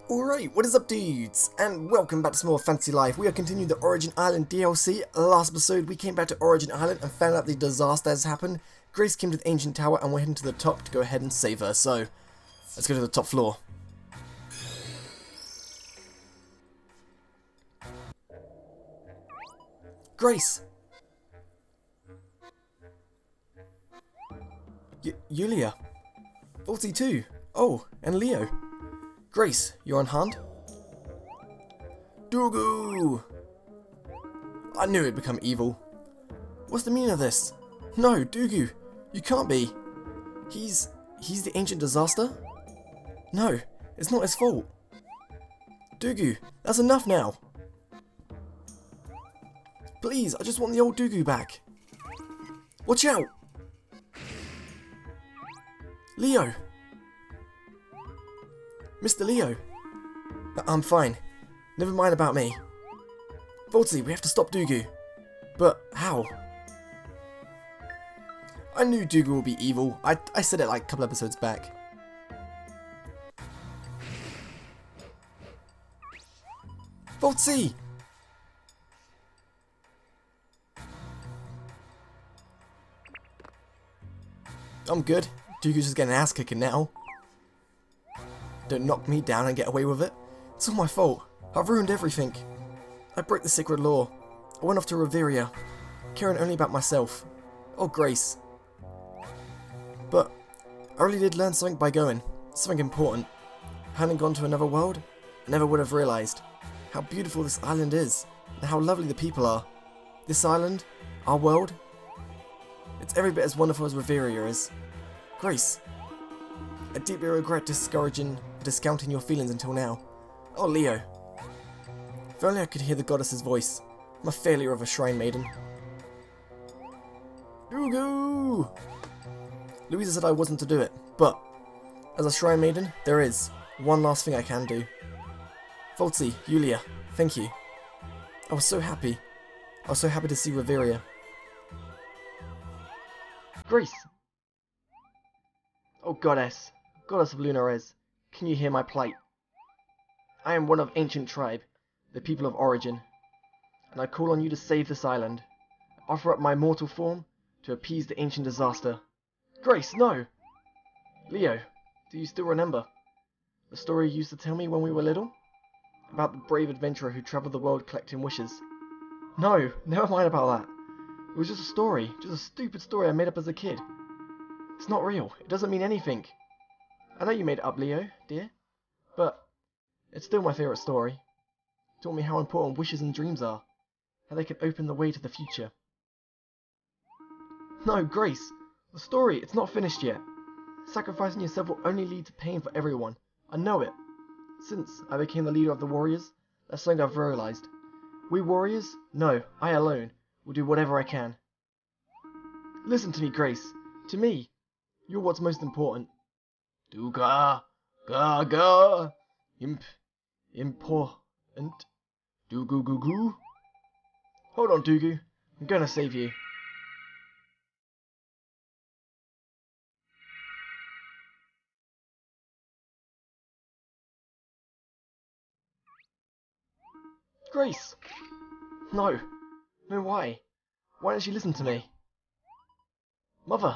Alright, what is up dudes? And welcome back to some more Fantasy Life. We are continuing the Origin Island DLC. Last episode we came back to Origin Island and found out the disaster has happened. Grace came to the ancient tower and we're heading to the top to go ahead and save her. So, let's go to the top floor. Grace! Yulia. Voltsy too. Oh, and Leo. Grace, you're on hand? Dugu! I knew it'd become evil. What's the meaning of this? No, Dugu, you can't be. He's the ancient disaster? No, it's not his fault. Dugu, that's enough now. Please, I just want the old Dugu back. Watch out! Leo! Mr. Leo! I'm fine. Never mind about me. Voltsy, we have to stop Dugu. But how? I knew Dugu would be evil. I said it like a couple episodes back. Voltsy! I'm good. Dugu's just getting ass kicking now. Don't knock me down and get away with it. It's all my fault. I've ruined everything. I broke the sacred law. I went off to Riveria, caring only about myself. Oh, Grace. But I really did learn something by going. Something important. Hadn't gone to another world, I never would have realised how beautiful this island is and how lovely the people are. This island, our world, it's every bit as wonderful as Riveria is. Grace, I deeply regret discounting your feelings until now. Oh, Leo. If only I could hear the goddess's voice. I'm a failure of a shrine maiden. Dugu! Louisa said I wasn't to do it, but as a shrine maiden, there is one last thing I can do. Voltsy, Yulia, thank you. I was so happy. I was so happy to see Riveria. Grace! Oh, goddess of Lunares, can you hear my plight? I am one of ancient tribe, the people of Origin, and I call on you to save this island. I offer up my mortal form to appease the ancient disaster. Grace, no! Leo, do you still remember the story you used to tell me when we were little? About the brave adventurer who travelled the world collecting wishes? No, never mind about that. It was just a story, just a stupid story I made up as a kid. It's not real. It doesn't mean anything. I know you made it up, Leo, dear, but it's still my favourite story. It taught me how important wishes and dreams are, how they can open the way to the future. No, Grace, the story, it's not finished yet. Sacrificing yourself will only lead to pain for everyone. I know it. Since I became the leader of the warriors, that's something I've realised. We warriors? No, I alone will do whatever I can. Listen to me, Grace. To me, you're what's most important. Duga, ga, important. Dugu, goo, goo. Hold on, Dugu. I'm gonna save you. Grace! No. No, why? Why didn't she listen to me? Mother!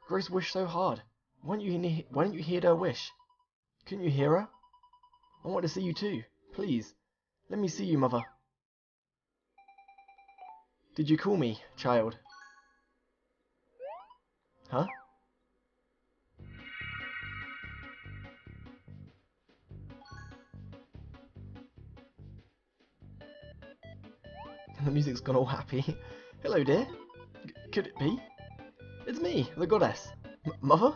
Grace wished so hard. Why didn't you hear her wish? Couldn't you hear her? I want to see you too. Please, let me see you, Mother. Did you call me, child? Huh? And the music's gone all happy. Hello, dear. Could it be? It's me, the goddess. Mother?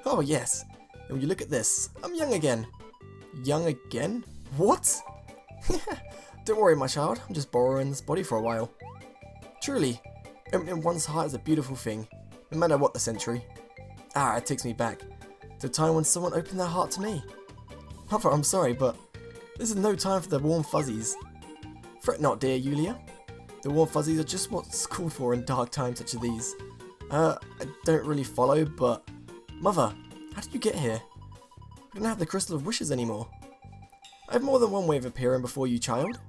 Oh, yes. And when you look at this, I'm young again. Young again? What? Don't worry, my child. I'm just borrowing this body for a while. Truly, opening one's heart is a beautiful thing, no matter what the century. It takes me back to a time when someone opened their heart to me. Mother, I'm sorry, but this is no time for the warm fuzzies. Fret not, dear Yulia. The warm fuzzies are just what's called for in dark times such as these. I don't really follow, but... Mother, how did you get here? We don't have the Crystal of Wishes anymore. I have more than one way of appearing before you, child.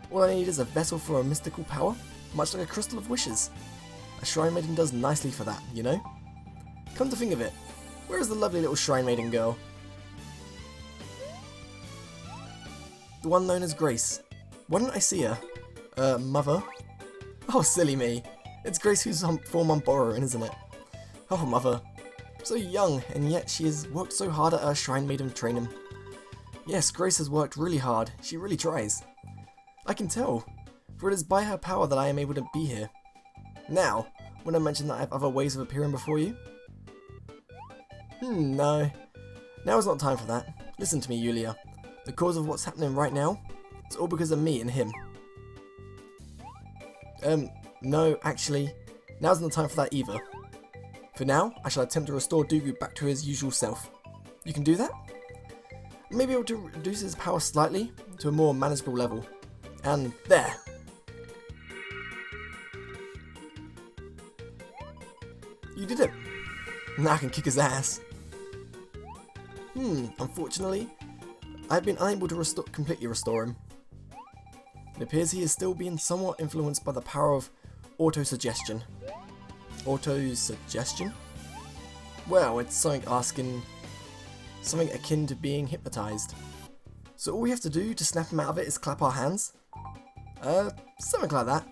All I need is a vessel for a mystical power, much like a crystal of wishes. A shrine maiden does nicely for that, you know? Come to think of it, where is the lovely little shrine maiden girl? The one known as Grace. Why didn't I see her? Mother? Oh, silly me. It's Grace who's form I'm borrowing, isn't it? Oh, Mother. So young, and yet she has worked so hard at her shrine maiden training. Yes, Grace has worked really hard. She really tries. I can tell, for it is by her power that I am able to be here. Now, when I mention that I have other ways of appearing before you? No. Now is not time for that. Listen to me, Yulia. The cause of what's happening right now, it's all because of me and him. No, actually, now's not time for that either. For now, I shall attempt to restore Dugu back to his usual self. You can do that? I may be able to reduce his power slightly to a more manageable level. And there! You did it! Now I can kick his ass. Unfortunately, I've been unable to completely restore him. It appears he is still being somewhat influenced by the power of autosuggestion. Autosuggestion? Well, it's something akin to being hypnotized. So all we have to do to snap him out of it is clap our hands? Something like that.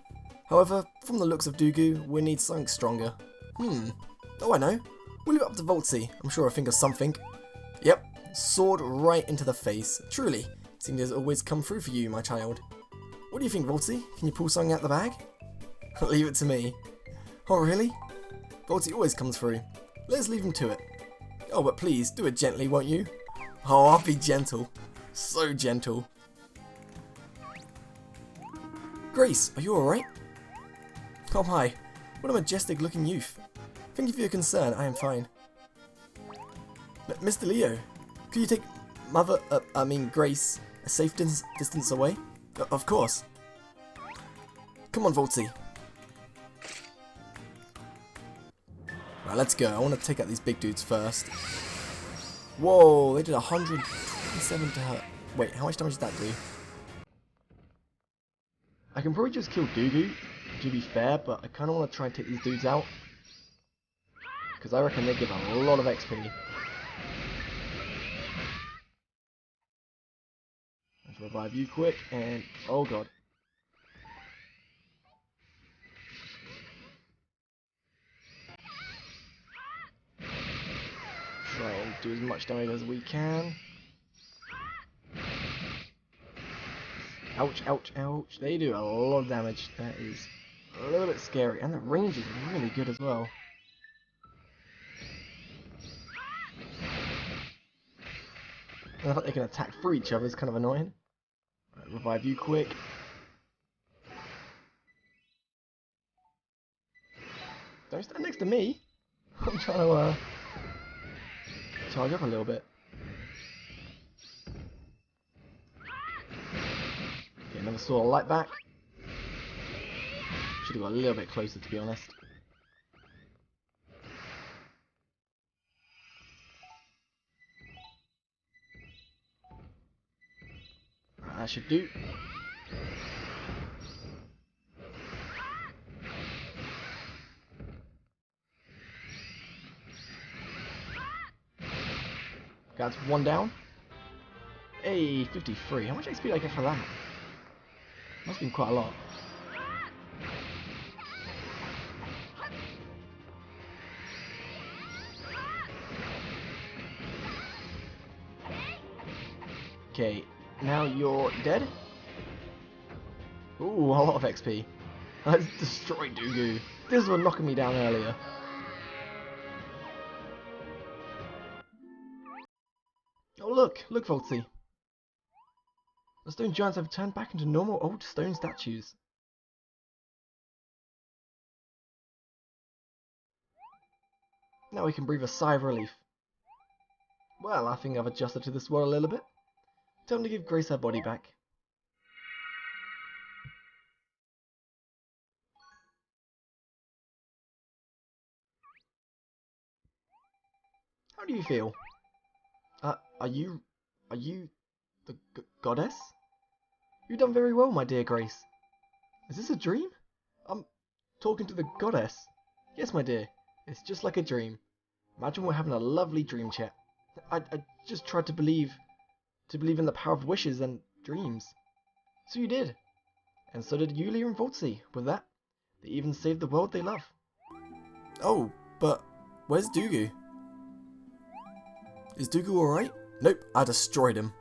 However, from the looks of Dugu, we need something stronger. Oh, I know. We'll leave it up to Voltsy. I'm sure I'll think of something. Yep, sword right into the face. Truly, seems as always come through for you, my child. What do you think, Voltsy? Can you pull something out the bag? Leave it to me. Oh, really? Voltsy always comes through. Let's leave him to it. Oh, but please, do it gently, won't you? Oh, I'll be gentle. So gentle. Grace, are you alright? Oh my, what a majestic looking youth. Thank you for your concern, I am fine. Mr. Leo, could you take Grace a safe distance away? Of course. Come on, Voltsy. Right, let's go. I want to take out these big dudes first. Whoa, they did 127 to her. Wait, how much damage did that do? I can probably just kill Dugu, to be fair, but I kind of want to try and take these dudes out. Because I reckon they give a lot of XP. Let's revive you quick, and oh god. Try and do as much damage as we can. Ouch, ouch, ouch. They do a lot of damage. That is a little bit scary. And the range is really good as well. And the fact they can attack through each other is kind of annoying. Right, revive you quick. Don't stand next to me. I'm trying to charge up a little bit. Okay, another sword of light back. Should have got a little bit closer, to be honest. Right, that should do. That's one down. Hey, 53. How much XP did I get for that? Must have been quite a lot. Okay, now you're dead. Ooh, a lot of XP. Let's destroy Dugu. This was knocking me down earlier. Oh look, Voltsy. The stone giants have turned back into normal old stone statues. Now we can breathe a sigh of relief. Well, I think I've adjusted to this world a little bit. Time to give Grace her body back. How do you feel? Are you The goddess? You've done very well, my dear Grace. Is this a dream? I'm talking to the goddess. Yes, my dear. It's just like a dream. Imagine we're having a lovely dream chat. I just tried to believe in the power of wishes and dreams. So you did. And so did Yulia and Voltsy. With that, they even saved the world they love. Oh, but where's Dugu? Is Dugu alright? Nope, I destroyed him.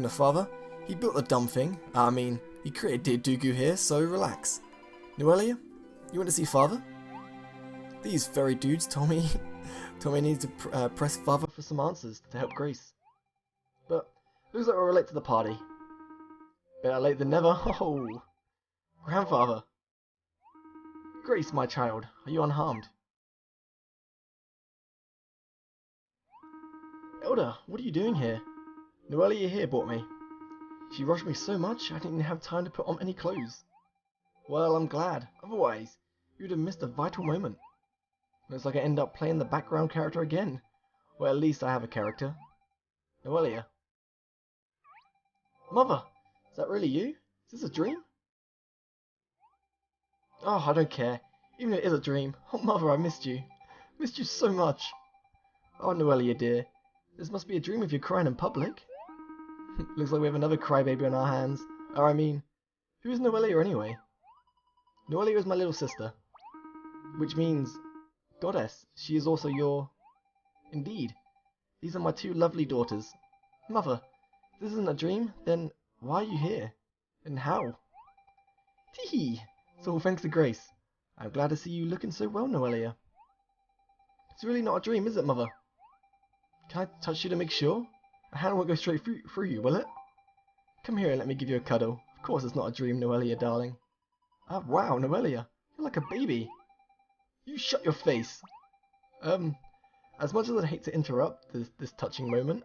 A father, he built the dumb thing. I mean, he created Dugu here, so relax. Noelia, you want to see father? These fairy dudes told me I need to press father for some answers to help Grace. But looks like we're late to the party. Better late than never. Oh, grandfather. Grace, my child, are you unharmed? Elder, what are you doing here? Noelia here brought me. She rushed me so much I didn't even have time to put on any clothes. Well, I'm glad. Otherwise, you'd have missed a vital moment. Looks like I end up playing the background character again. Well, at least I have a character. Noelia. Mother, is that really you? Is this a dream? Oh, I don't care. Even if it is a dream. Oh, Mother, I missed you. Missed you so much. Oh, Noelia, dear. This must be a dream if you're crying in public. Looks like we have another crybaby on our hands. Or I mean, who is Noelia anyway? Noelia is my little sister. Which means, goddess, she is also your... Indeed. These are my two lovely daughters. Mother, if this isn't a dream, then why are you here? And how? Tee-hee! It's all thanks to Grace. I'm glad to see you looking so well, Noelia. It's really not a dream, is it, Mother? Can I touch you to make sure? A hand won't go straight through you, will it? Come here and let me give you a cuddle. Of course it's not a dream, Noelia, darling. Ah, wow, Noelia. You're like a baby. You shut your face. As much as I'd hate to interrupt this touching moment,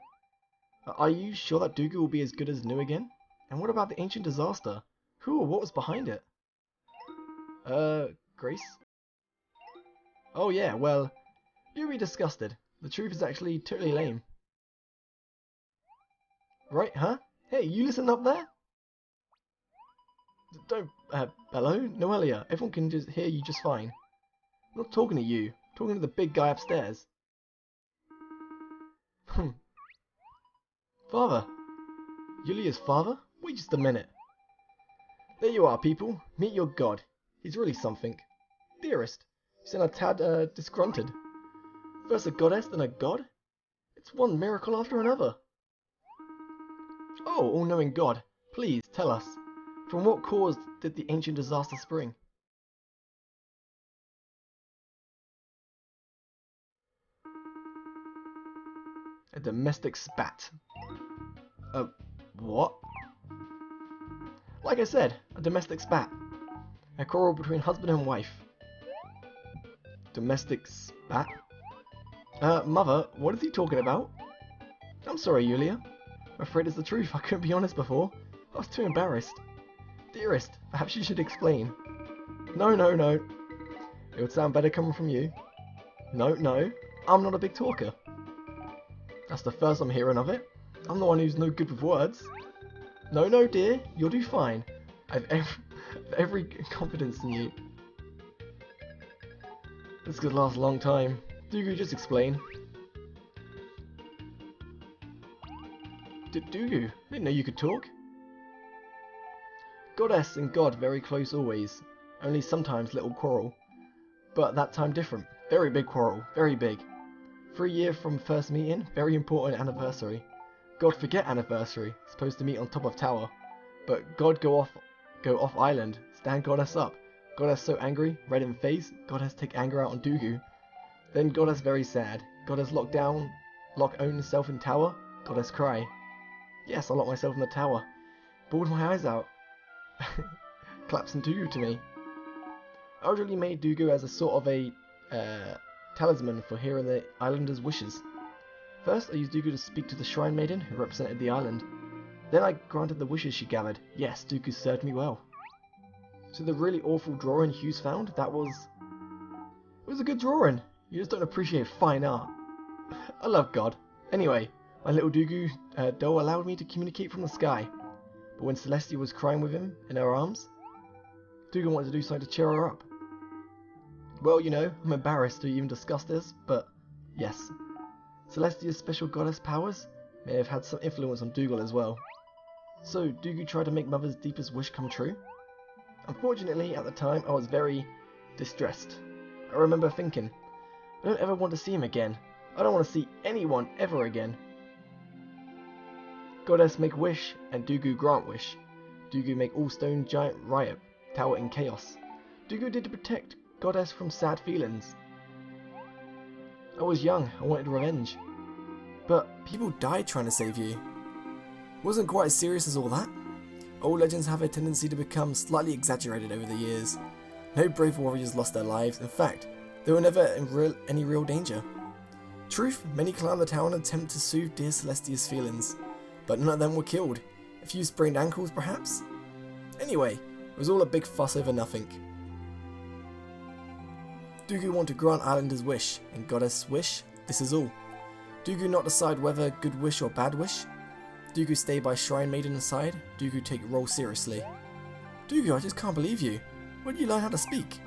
are you sure that Dugu will be as good as new again? And what about the ancient disaster? Who or what was behind it? Grace? Oh yeah, well, you'll be disgusted. The truth is actually totally lame. Right, huh? Hey, you listen up there? Don't, hello? Noelia, everyone can just hear you just fine. I'm not talking to you. I'm talking to the big guy upstairs. Father? Yulia's father? Wait just a minute. There you are, people. Meet your god. He's really something. Dearest, you sound a tad, disgruntled. First a goddess, then a god? It's one miracle after another. Oh, all-knowing God, please tell us, from what cause did the ancient disaster spring? A domestic spat. What? Like I said, a domestic spat. A quarrel between husband and wife. Domestic spat? Mother, what is he talking about? I'm sorry, Yulia. I'm afraid it's the truth. I couldn't be honest before. I was too embarrassed. Dearest, perhaps you should explain. No. It would sound better coming from you. No. I'm not a big talker. That's the first I'm hearing of it. I'm the one who's no good with words. No, dear. You'll do fine. I've every confidence in you. This could last a long time. Dugu, just explain. Dugu? I didn't know you could talk. Goddess and God very close always. Only sometimes little quarrel. But that time different. Very big quarrel. Very big. 3 years from first meeting. Very important anniversary. God forget anniversary. Supposed to meet on top of tower. But God go off island. Stand Goddess up. Goddess so angry. Red in face. Goddess take anger out on Dugu. Then Goddess very sad. Goddess lock own self in tower. Goddess cry. Yes, I locked myself in the tower. Bawled my eyes out. collapsing Dugu to me. I originally made Dugu as a sort of a talisman for hearing the islanders' wishes. First, I used Dugu to speak to the Shrine Maiden who represented the island. Then I granted the wishes she gathered. Yes, Dugu served me well. So the really awful drawing Hughes found, it was a good drawing. You just don't appreciate fine art. I love God. Anyway, my little Dugu doll allowed me to communicate from the sky. But when Celestia was crying with him in her arms, Dugu wanted to do something to cheer her up. Well, you know, I'm embarrassed to even discuss this, but yes. Celestia's special goddess powers may have had some influence on Dougal as well. So, Dugu tried to make Mother's deepest wish come true? Unfortunately, at the time, I was very distressed. I remember thinking, I don't ever want to see him again. I don't want to see anyone ever again. Goddess make wish, and Dugu grant wish. Dugu make all stone giant riot, tower in chaos. Dugu did to protect Goddess from sad feelings. I was young, I wanted revenge. But people died trying to save you. It wasn't quite as serious as all that. Old legends have a tendency to become slightly exaggerated over the years. No brave warriors lost their lives. In fact, they were never in any real danger. Truth, many climbed the tower and attempt to soothe dear Celestia's feelings, but none of them were killed. A few sprained ankles, perhaps? Anyway, it was all a big fuss over nothing. Dugu want to grant Islander's wish, and Goddess wish, this is all. Dugu not decide whether good wish or bad wish. Dugu stay by Shrine Maiden side. Dugu take role seriously. Dugu, I just can't believe you. Where did you learn how to speak?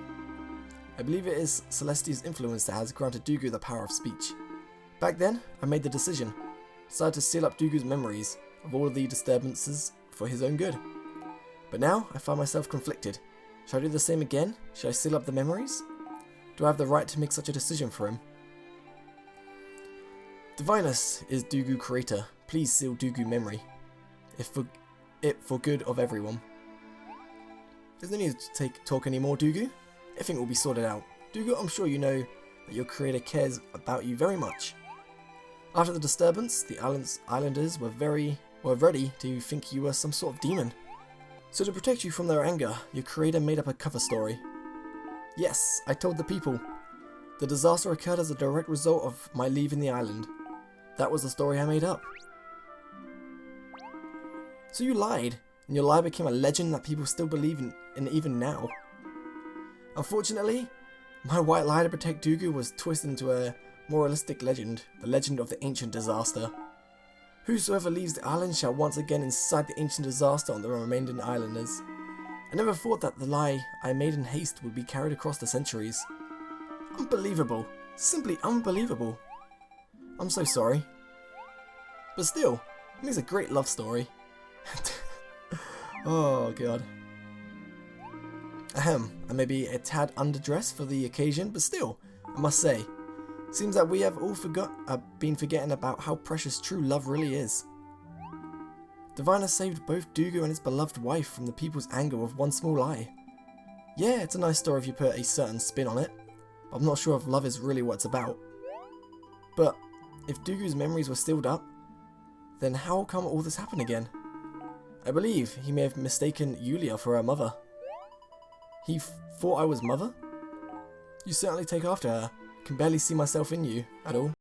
I believe it is Celestia's influence that has granted Dugu the power of speech. Back then, I made the decision. Decided to seal up Dugu's memories of all of the disturbances for his own good. But now, I find myself conflicted. Should I do the same again? Should I seal up the memories? Do I have the right to make such a decision for him? Divinus is Dugu creator. Please seal Dugu memory. If for good of everyone. There's no need to talk anymore, Dugu. Everything will be sorted out. Dugu, I'm sure you know that your creator cares about you very much. After the disturbance, the islanders were ready to think you were some sort of demon. So to protect you from their anger, your creator made up a cover story. Yes, I told the people. The disaster occurred as a direct result of my leaving the island. That was the story I made up. So you lied, and your lie became a legend that people still believe in even now. Unfortunately, my white lie to protect Dugu was twisted into a moralistic legend, the legend of the ancient disaster. Whosoever leaves the island shall once again incite the ancient disaster on the remaining islanders. I never thought that the lie I made in haste would be carried across the centuries. Unbelievable. Simply unbelievable. I'm so sorry. But still, it makes a great love story. Oh god. Ahem, I may be a tad underdressed for the occasion, but still, I must say, seems that we have all been forgetting about how precious true love really is. Divina saved both Dugu and his beloved wife from the people's anger with one small lie. Yeah, it's a nice story if you put a certain spin on it, but I'm not sure if love is really what it's about. But if Dugu's memories were sealed up, then how come all this happened again? I believe he may have mistaken Yulia for her mother. He thought I was mother? You certainly take after her. Can barely see myself in you at all.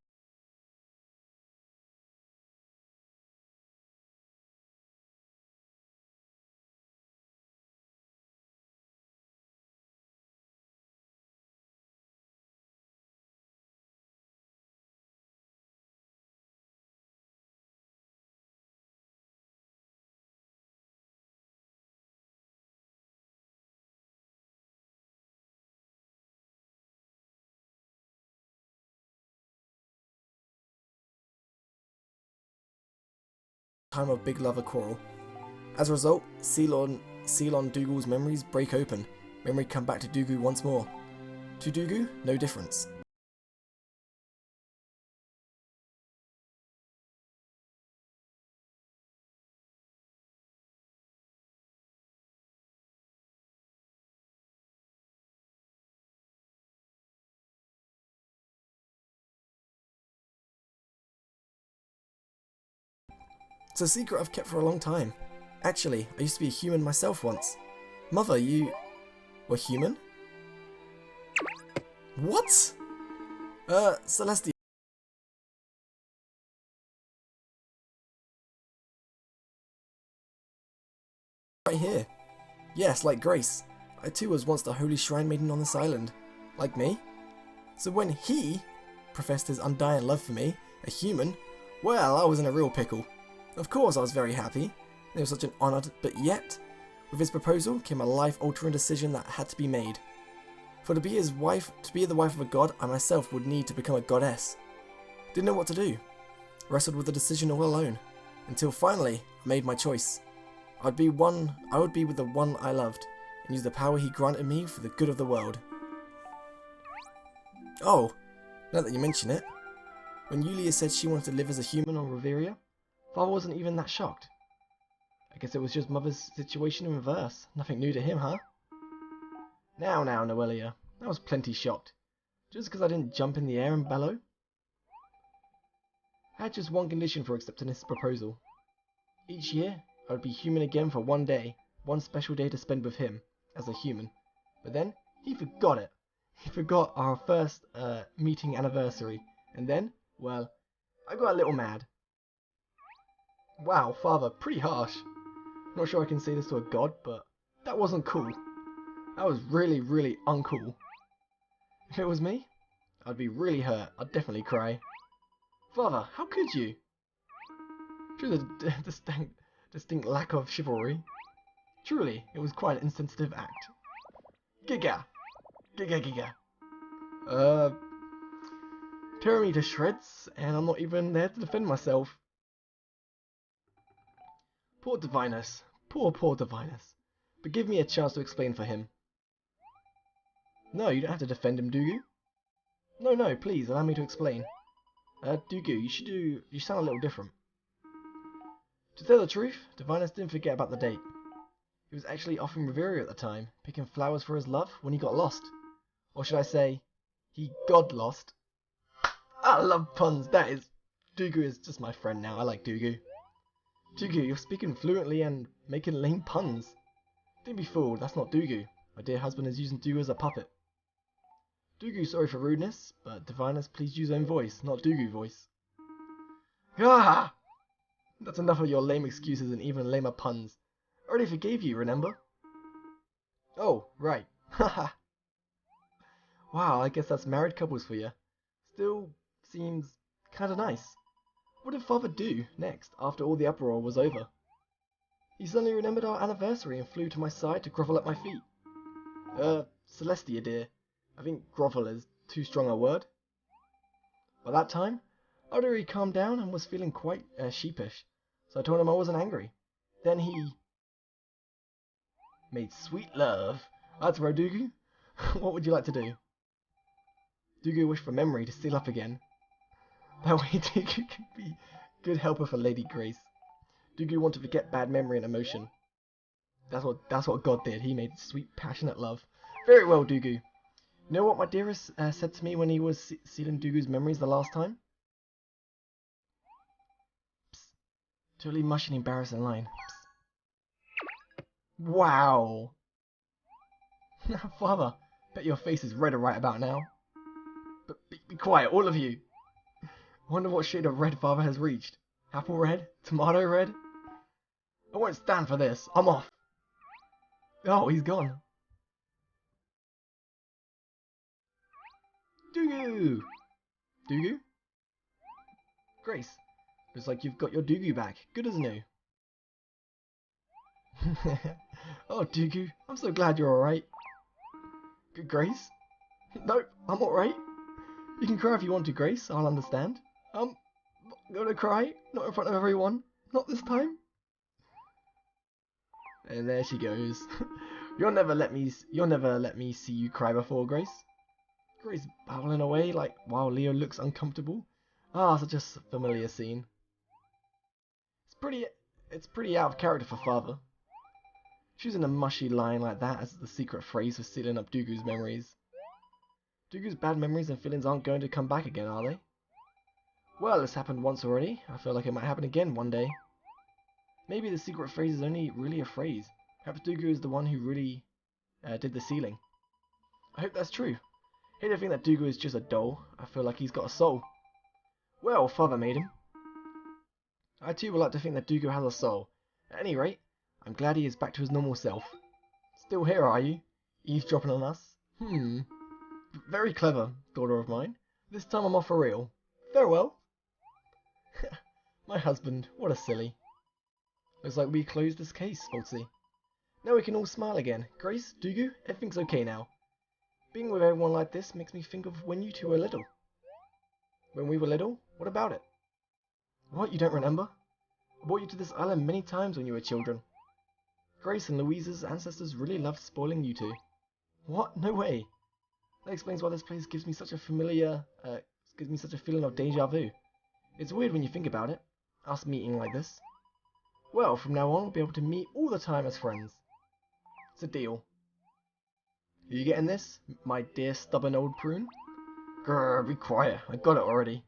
Time of big lover quarrel. As a result, seal on Dougal's memories break open. Memory come back to Dugu once more. To Dugu, no difference. It's a secret I've kept for a long time. Actually, I used to be a human myself once. Mother, you were human? What? Celestia. Right here. Yes, like Grace. I too was once the holy shrine maiden on this island. Like me. So when he professed his undying love for me, a human, well, I was in a real pickle. Of course I was very happy. It was such an honour, but yet, with his proposal came a life-altering decision that had to be made. For to be his wife, to be the wife of a god, I myself would need to become a goddess. Didn't know what to do. Wrestled with the decision all alone, until finally I made my choice. I would be with the one I loved, and use the power he granted me for the good of the world. Oh, now that you mention it, when Yulia said she wanted to live as a human on Reveria, Father wasn't even that shocked. I guess it was just Mother's situation in reverse. Nothing new to him, huh? Now, Noelia, I was plenty shocked. Just because I didn't jump in the air and bellow. I had just one condition for accepting his proposal. Each year, I would be human again for one day, one special day to spend with him, as a human. But then, he forgot it. He forgot our first meeting anniversary. And then, well, I got a little mad. Wow, Father, pretty harsh. Not sure I can say this to a god, but that wasn't cool. That was really, really uncool. If it was me, I'd be really hurt. I'd definitely cry. Father, how could you? Through the distinct lack of chivalry. Truly, it was quite an insensitive act. Giga! Giga! Tear me to shreds, and I'm not even there to defend myself. Poor Divinus. Poor Divinus. But give me a chance to explain for him. No, you don't have to defend him, do you? No, please, allow me to explain. Dugu, you sound a little different. To tell the truth, Divinus didn't forget about the date. He was actually off in Reveria at the time, picking flowers for his love when he got lost. Or should I say, he got lost. I love puns, that is... Dugu is just my friend now, I like Dugu. Dugu, you're speaking fluently and making lame puns. Don't be fooled, that's not Dugu. My dear husband is using Dugu as a puppet. Dugu, sorry for rudeness, but Divinus, please use own voice, not Dugu voice. Ah! That's enough of your lame excuses and even lamer puns. I already forgave you, remember? Oh, right. Haha. Wow, I guess that's married couples for you. Still seems kinda nice. What did Father do next, after all the uproar was over? He suddenly remembered our anniversary and flew to my side to grovel at my feet. Celestia dear, I think grovel is too strong a word. By that time, I'd already calmed down and was feeling quite sheepish, so I told him I wasn't angry. Then he... made sweet love. That's right, Dugu. What would you like to do? Dugu wished for memory to seal up again. That way Dugu could be good helper for Lady Grace. Dugu wanted to forget bad memory and emotion. That's what God did. He made sweet, passionate love. Very well, Dugu. You know what my dearest said to me when he was sealing Dugu's memories the last time? Psst. Totally mushy and embarrassing line. Psst. Wow. Father, bet your face is redder right about now. But be quiet, all of you. Wonder what shade of red Father has reached. Apple red? Tomato red? I won't stand for this. I'm off. Oh, he's gone. Dugu! Dugu? Grace, looks like you've got your Dugu back. Good as new. Oh, Dugu, I'm so glad you're alright. Good, Grace? Nope, I'm alright. You can cry if you want to, Grace. I'll understand. Not gonna cry. Not in front of everyone. Not this time. And there she goes. You'll never let me see you cry before, Grace. Grace babbling away like while Leo looks uncomfortable. Ah, such a familiar scene. It's pretty out of character for Father. Choosing a mushy line like that as the secret phrase for sealing up Dugu's memories. Dugu's bad memories and feelings aren't going to come back again, are they? Well, it's happened once already. I feel like it might happen again one day. Maybe the secret phrase is only really a phrase. Perhaps Dooku is the one who really did the sealing. I hope that's true. I hate to think that Dooku is just a doll. I feel like he's got a soul. Well, Father made him. I too would like to think that Dooku has a soul. At any rate, I'm glad he is back to his normal self. Still here, are you? Eavesdropping on us? Very clever, daughter of mine. This time I'm off for real. Farewell. My husband, what a silly. Looks like we closed this case, Voltsy. Now we can all smile again. Grace, Dooku, everything's okay now. Being with everyone like this makes me think of when you two were little. When we were little? What about it? What, you don't remember? I brought you to this island many times when you were children. Grace and Louise's ancestors really loved spoiling you two. What? No way. That explains why this place gives me such a feeling of deja vu. It's weird when you think about it, us meeting like this. Well, from now on we'll be able to meet all the time as friends. It's a deal. Are you getting this, my dear stubborn old prune? Grrr, be quiet. I got it already.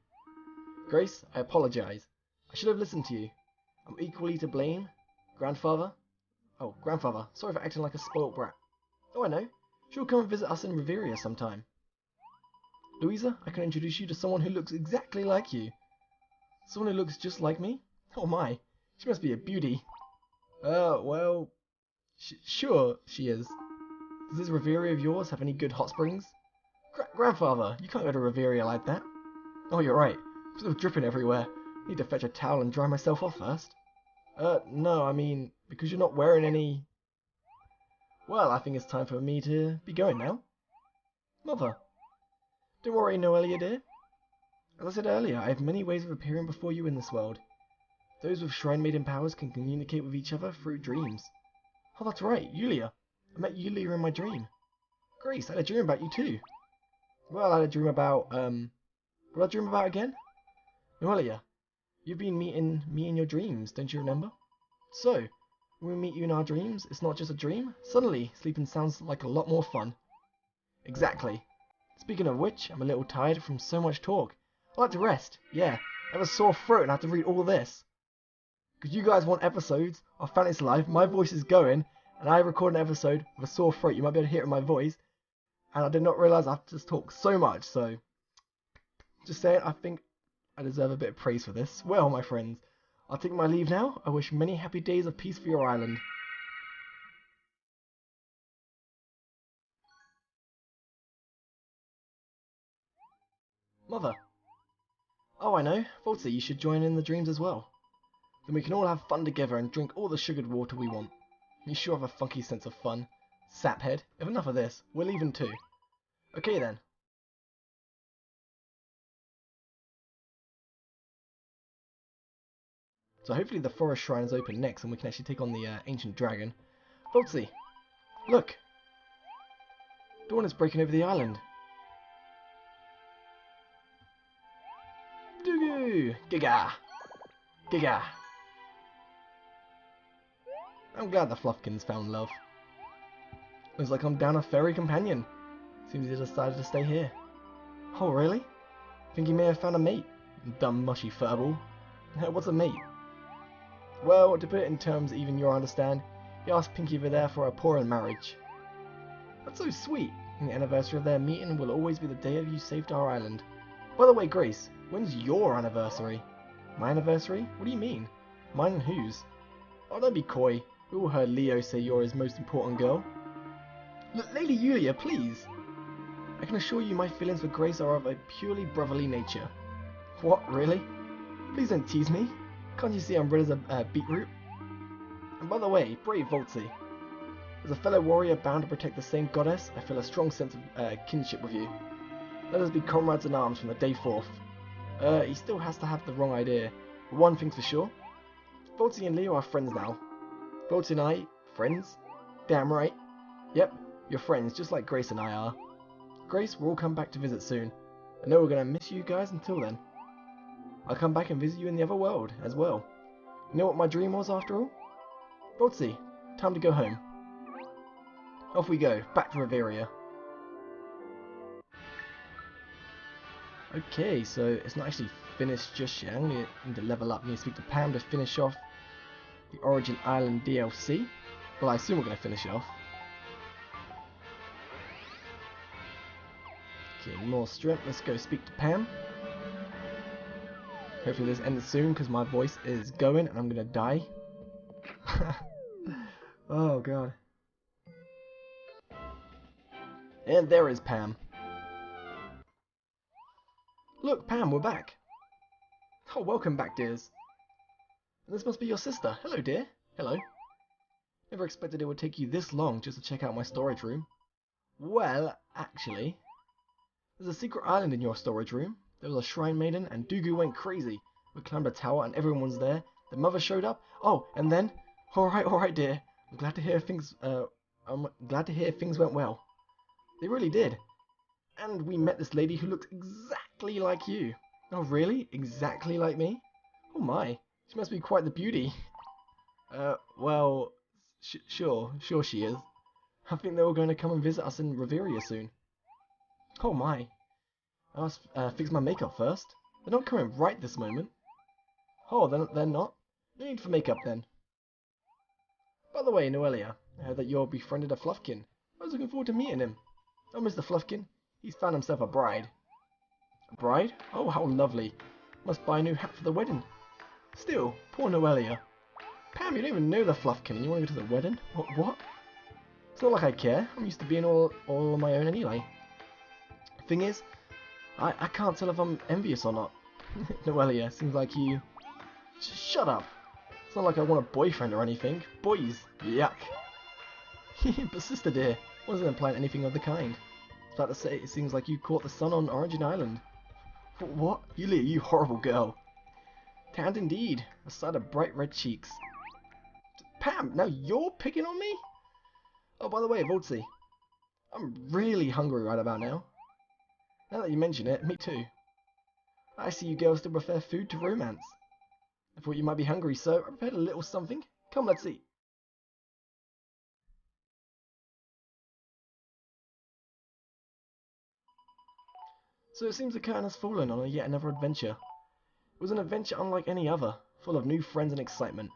Grace, I apologize. I should have listened to you. I'm equally to blame. Grandfather? Oh, grandfather. Sorry for acting like a spoilt brat. Oh, I know. She'll come and visit us in Riveria sometime. Louisa, I can introduce you to someone who looks exactly like you. Someone who looks just like me? Oh my, she must be a beauty. Well, sure she is. Does this Riveria of yours have any good hot springs? Grandfather, you can't go to Riveria like that. Oh, you're right. I'm still dripping everywhere. I need to fetch a towel and dry myself off first. No, I mean, because you're not wearing any... Well, I think it's time for me to be going now. Mother. Don't worry, Noelia dear. As I said earlier, I have many ways of appearing before you in this world. Those with Shrine Maiden powers can communicate with each other through dreams. Oh, that's right, Yulia. I met Yulia in my dream. Grace, I had a dream about you too. Well, I had a dream about, what did I dream about again? Noelia, you've been meeting me in your dreams, don't you remember? So, when we meet you in our dreams, it's not just a dream. Suddenly, sleeping sounds like a lot more fun. Exactly. Speaking of which, I'm a little tired from so much talk. I'd like to rest. Yeah, I have a sore throat and I have to read all this. Because you guys want episodes of Fantasy Life, my voice is going, and I record an episode with a sore throat. You might be able to hear it in my voice. And I did not realise I have to just talk so much, so... Just saying, I think I deserve a bit of praise for this. Well, my friends, I'll take my leave now. I wish many happy days of peace for your island. Mother. Oh, I know. Voltsy, you should join in the dreams as well. Then we can all have fun together and drink all the sugared water we want. You sure have a funky sense of fun. Saphead, if enough of this, we're leaving too. Okay then. So hopefully the forest shrine is open next and we can actually take on the ancient dragon. Voltsy, look! Dawn is breaking over the island. Doogu! Giga! Giga! I'm glad the Fluffkins found love. Looks like I'm down a fairy companion. Seems he decided to stay here. Oh really? Think he may have found a mate. Dumb mushy furball. What's a mate? Well, to put it in terms even you'll understand, he asked Pinky over there for a pour in marriage. That's so sweet. And the anniversary of their meeting will always be the day of you saved our island. By the way, Grace, when's your anniversary? My anniversary? What do you mean? Mine and whose? Oh, don't be coy. We all heard Leo say you're his most important girl. Lady Yulia, please! I can assure you my feelings for Grace are of a purely brotherly nature. What, really? Please don't tease me. Can't you see I'm red as a beetroot? And by the way, brave Voltsy. As a fellow warrior bound to protect the same goddess, I feel a strong sense of kinship with you. Let us be comrades in arms from the day forth. He still has to have the wrong idea. But one thing's for sure. Voltsy and Leo are friends now. Voltsy and I, friends? Damn right. Yep, you're friends, just like Grace and I are. Grace, we'll all come back to visit soon. I know we're gonna miss you guys until then. I'll come back and visit you in the other world, as well. You know what my dream was, after all? Voltsy, time to go home. Off we go, back to Riveria. Okay, so it's not actually finished just yet. I need to level up. I need to speak to Pam to finish off the Origin Island DLC. Well, I assume we're going to finish it off. Okay, more strength. Let's go speak to Pam. Hopefully this ends soon because my voice is going and I'm going to die. Oh god. And there is Pam. Look, Pam, we're back. Oh, welcome back, dears. This must be your sister. Hello, dear. Hello. Never expected it would take you this long just to check out my storage room. Well, actually, there's a secret island in your storage room. There was a shrine maiden, and Dugu went crazy. We climbed a tower, and everyone's there. The mother showed up. Oh, and then, all right, dear. I'm glad to hear things. Went well. They really did. And we met this lady who looks exactly like you. Oh, really? Exactly like me? Oh my, she must be quite the beauty. Well, sure she is. I think they were going to come and visit us in Riveria soon. Oh my. I must fix my makeup first. They're not coming right this moment. Oh, they're not? No need for makeup then. By the way, Noelia, I heard that you befriended a Fluffkin. I was looking forward to meeting him. Oh, Mr. Fluffkin, he's found himself a bride. A bride? Oh, how lovely. Must buy a new hat for the wedding. Still, poor Noelia. Pam, you don't even know the Fluffkin and you want to go to the wedding? What? It's not like I care. I'm used to being all on my own anyway. Thing is, I can't tell if I'm envious or not. Noelia, seems like you... Shut up. It's not like I want a boyfriend or anything. Boys, yuck. But sister dear, wasn't implying anything of the kind. I was about to say, it seems like you caught the sun on Origin Island. What? Yulia, you horrible girl. Tanned indeed. A sight of bright red cheeks. Pam, now you're picking on me? Oh, by the way, Voltsy, I'm really hungry right about now. Now that you mention it, me too. I see you girls still prefer food to romance. I thought you might be hungry, so I prepared a little something. Come, let's eat. So it seems the curtain has fallen on yet another adventure. It was an adventure unlike any other, full of new friends and excitement,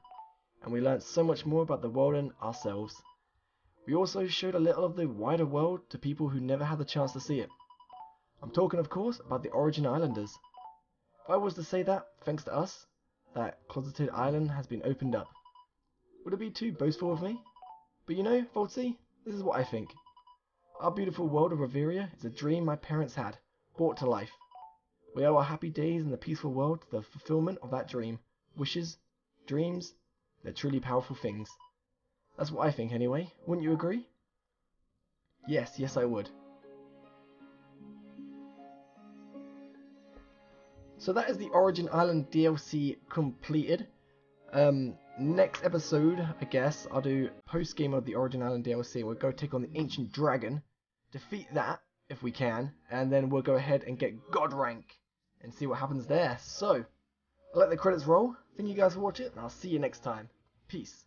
and we learnt so much more about the world and ourselves. We also showed a little of the wider world to people who never had the chance to see it. I'm talking, of course, about the Origin Islanders. If I was to say that, thanks to us, that closeted island has been opened up. Would it be too boastful of me? But you know, Voltsy, this is what I think. Our beautiful world of Riveria is a dream my parents had, brought to life. We owe our happy days in the peaceful world to the fulfillment of that dream. Wishes, dreams, they're truly powerful things. That's what I think anyway, wouldn't you agree? Yes, I would. So that is the Origin Island DLC completed. Next episode, I guess, I'll do post-game of the Origin Island DLC. We'll go take on the Ancient Dragon, defeat that, if we can, and then we'll go ahead and get God rank, and see what happens there. So, I'll let the credits roll. Thank you guys for watching, and I'll see you next time. Peace.